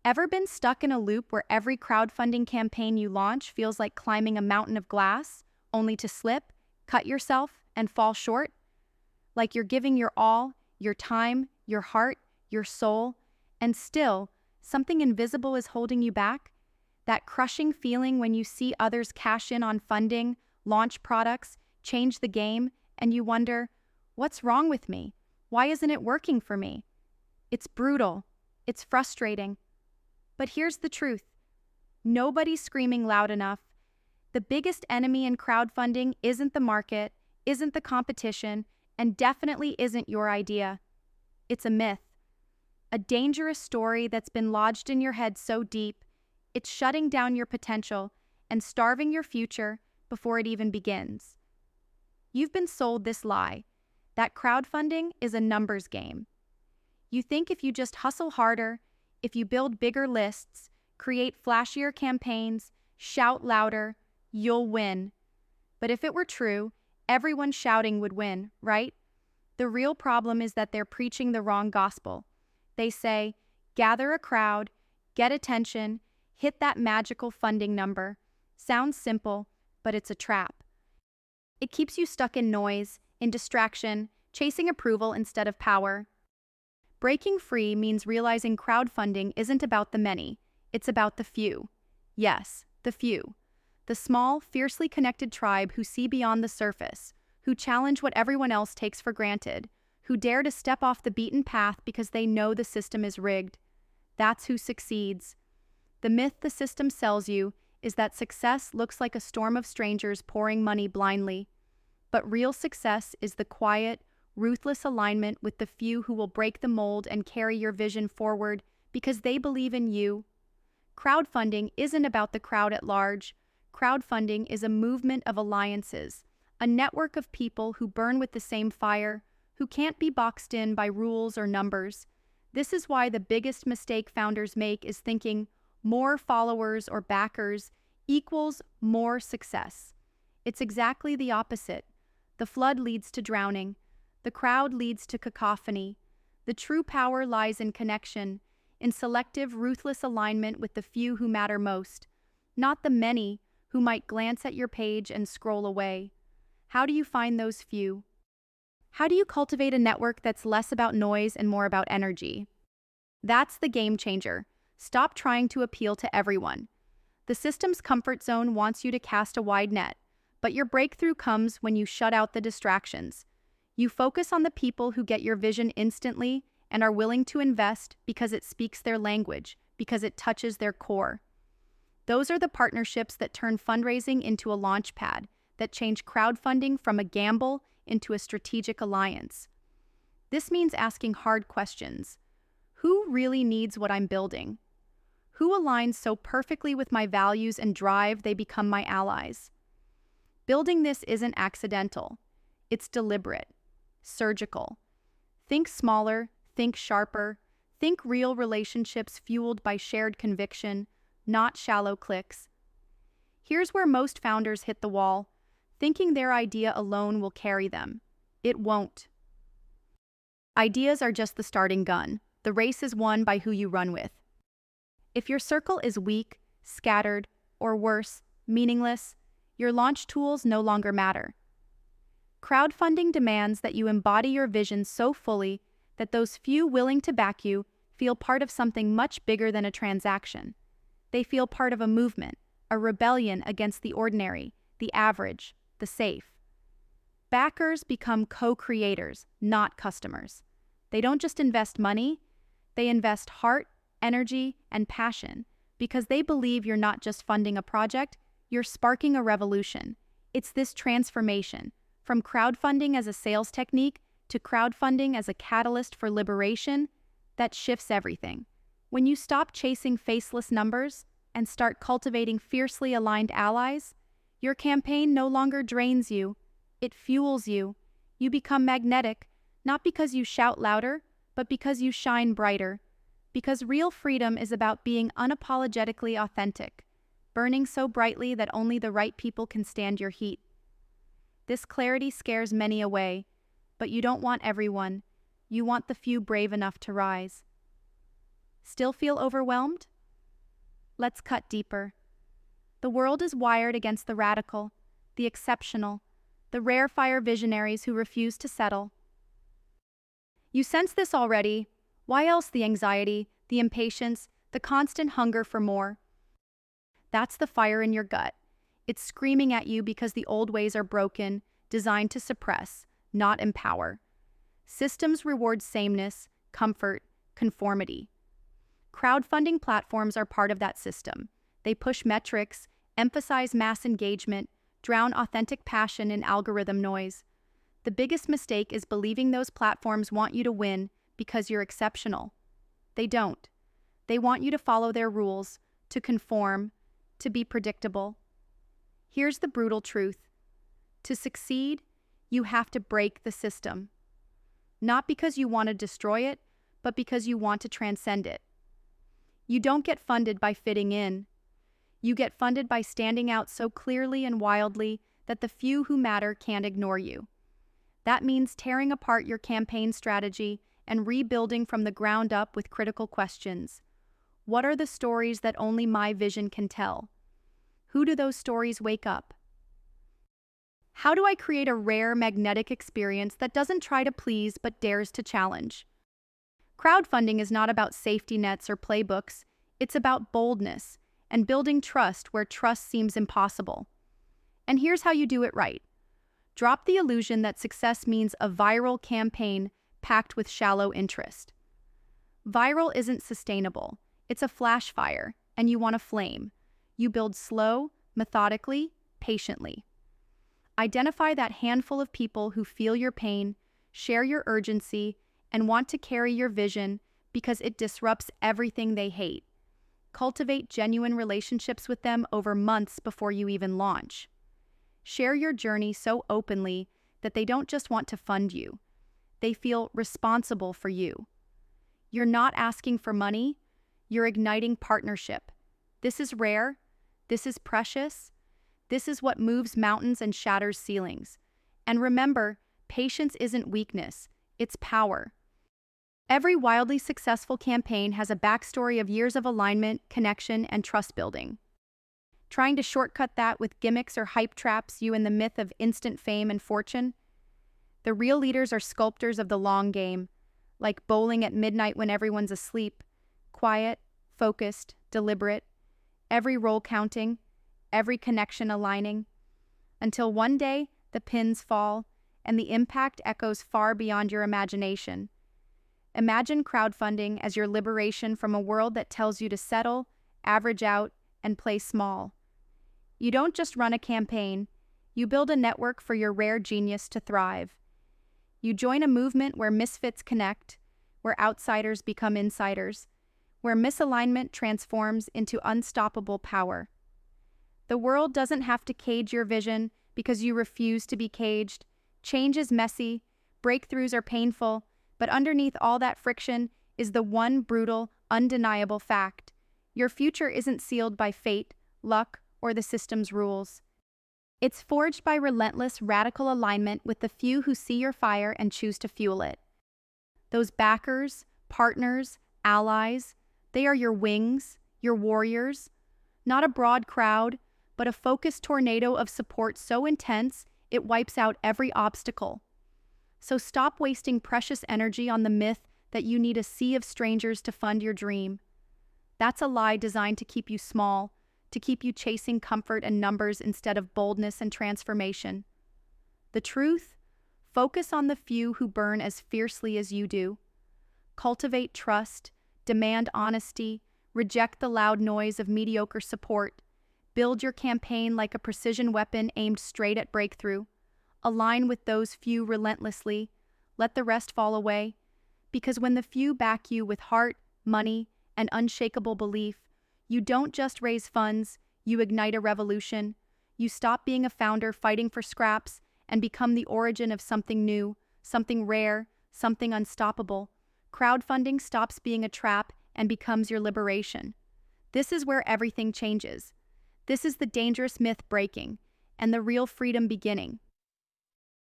Ever been stuck in a loop where every crowdfunding campaign you launch feels like climbing a mountain of glass, only to slip, cut yourself, and fall short? Like you're giving your all, your time, your heart, your soul, and still, something invisible is holding you back? That crushing feeling when you see others cash in on funding, launch products, change the game, and you wonder, what's wrong with me? Why isn't it working for me? It's brutal. It's frustrating. But here's the truth. Nobody's screaming loud enough. The biggest enemy in crowdfunding isn't the market, isn't the competition, and definitely isn't your idea. It's a myth. A dangerous story that's been lodged in your head so deep, it's shutting down your potential and starving your future before it even begins. You've been sold this lie, that crowdfunding is a numbers game. You think if you just hustle harder, if you build bigger lists, create flashier campaigns, shout louder, you'll win. But if it were true, everyone shouting would win, right? The real problem is that they're preaching the wrong gospel. They say, gather a crowd, get attention, hit that magical funding number. Sounds simple, but it's a trap. It keeps you stuck in noise, in distraction, chasing approval instead of power. Breaking free means realizing crowdfunding isn't about the many, it's about the few. Yes, the few. The small, fiercely connected tribe who see beyond the surface, who challenge what everyone else takes for granted, who dare to step off the beaten path because they know the system is rigged. That's who succeeds. The myth the system sells you is that success looks like a storm of strangers pouring money blindly. But real success is the quiet, ruthless alignment with the few who will break the mold and carry your vision forward because they believe in you. Crowdfunding isn't about the crowd at large. Crowdfunding is a movement of alliances, a network of people who burn with the same fire, who can't be boxed in by rules or numbers. This is why the biggest mistake founders make is thinking more followers or backers equals more success. It's exactly the opposite. The flood leads to drowning. The crowd leads to cacophony. The true power lies in connection, in selective, ruthless alignment with the few who matter most, not the many who might glance at your page and scroll away. How do you find those few? How do you cultivate a network that's less about noise and more about energy? That's the game changer. Stop trying to appeal to everyone. The system's comfort zone wants you to cast a wide net, but your breakthrough comes when you shut out the distractions. You focus on the people who get your vision instantly and are willing to invest because it speaks their language, because it touches their core. Those are the partnerships that turn fundraising into a launch pad, that change crowdfunding from a gamble into a strategic alliance. This means asking hard questions. Who really needs what I'm building? Who aligns so perfectly with my values and drive they become my allies? Building this isn't accidental. It's deliberate. Surgical. Think smaller, think sharper, think real relationships fueled by shared conviction, not shallow clicks. Here's where most founders hit the wall, thinking their idea alone will carry them. It won't. Ideas are just the starting gun. The race is won by who you run with. If your circle is weak, scattered, or worse, meaningless, your launch tools no longer matter. Crowdfunding demands that you embody your vision so fully that those few willing to back you feel part of something much bigger than a transaction. They feel part of a movement, a rebellion against the ordinary, the average, the safe. Backers become co-creators, not customers. They don't just invest money, they invest heart, energy, and passion because they believe you're not just funding a project, you're sparking a revolution. It's this transformation, from crowdfunding as a sales technique to crowdfunding as a catalyst for liberation, that shifts everything. When you stop chasing faceless numbers and start cultivating fiercely aligned allies, your campaign no longer drains you, it fuels you. You become magnetic, not because you shout louder, but because you shine brighter. Because real freedom is about being unapologetically authentic, burning so brightly that only the right people can stand your heat. This clarity scares many away, but you don't want everyone. You want the few brave enough to rise. Still feel overwhelmed? Let's cut deeper. The world is wired against the radical, the exceptional, the rare-fire visionaries who refuse to settle. You sense this already. Why else the anxiety, the impatience, the constant hunger for more? That's the fire in your gut. It's screaming at you because the old ways are broken, designed to suppress, not empower. Systems reward sameness, comfort, conformity. Crowdfunding platforms are part of that system. They push metrics, emphasize mass engagement, drown authentic passion in algorithm noise. The biggest mistake is believing those platforms want you to win because you're exceptional. They don't. They want you to follow their rules, to conform, to be predictable. Here's the brutal truth. To succeed, you have to break the system. Not because you want to destroy it, but because you want to transcend it. You don't get funded by fitting in. You get funded by standing out so clearly and wildly that the few who matter can't ignore you. That means tearing apart your campaign strategy and rebuilding from the ground up with critical questions. What are the stories that only my vision can tell? Who do those stories wake up? How do I create a rare, magnetic experience that doesn't try to please but dares to challenge? Crowdfunding is not about safety nets or playbooks. It's about boldness and building trust where trust seems impossible. And here's how you do it right. Drop the illusion that success means a viral campaign packed with shallow interest. Viral isn't sustainable. It's a flash fire, and you want a flame. You build slow, methodically, patiently. Identify that handful of people who feel your pain, share your urgency, and want to carry your vision because it disrupts everything they hate. Cultivate genuine relationships with them over months before you even launch. Share your journey so openly that they don't just want to fund you. They feel responsible for you. You're not asking for money, you're igniting partnership. This is rare, this is precious, this is what moves mountains and shatters ceilings. And remember, patience isn't weakness, it's power. Every wildly successful campaign has a backstory of years of alignment, connection, and trust building. Trying to shortcut that with gimmicks or hype traps you in the myth of instant fame and fortune? The real leaders are sculptors of the long game, like bowling at midnight when everyone's asleep, quiet, focused, deliberate, every roll counting, every connection aligning, until one day the pins fall and the impact echoes far beyond your imagination. Imagine crowdfunding as your liberation from a world that tells you to settle, average out, and play small. You don't just run a campaign, you build a network for your rare genius to thrive. You join a movement where misfits connect, where outsiders become insiders, where misalignment transforms into unstoppable power. The world doesn't have to cage your vision because you refuse to be caged. Change is messy, breakthroughs are painful, but underneath all that friction is the one brutal, undeniable fact. Your future isn't sealed by fate, luck, or the system's rules. It's forged by relentless, radical alignment with the few who see your fire and choose to fuel it. Those backers, partners, allies, they are your wings, your warriors. Not a broad crowd, but a focused tornado of support so intense it wipes out every obstacle. So stop wasting precious energy on the myth that you need a sea of strangers to fund your dream. That's a lie designed to keep you small, to keep you chasing comfort and numbers instead of boldness and transformation. The truth? Focus on the few who burn as fiercely as you do. Cultivate trust, demand honesty, reject the loud noise of mediocre support. Build your campaign like a precision weapon aimed straight at breakthrough. Align with those few relentlessly. Let the rest fall away. Because when the few back you with heart, money, and unshakable belief, you don't just raise funds, you ignite a revolution. You stop being a founder fighting for scraps and become the origin of something new, something rare, something unstoppable. Crowdfunding stops being a trap and becomes your liberation. This is where everything changes. This is the dangerous myth breaking and the real freedom beginning.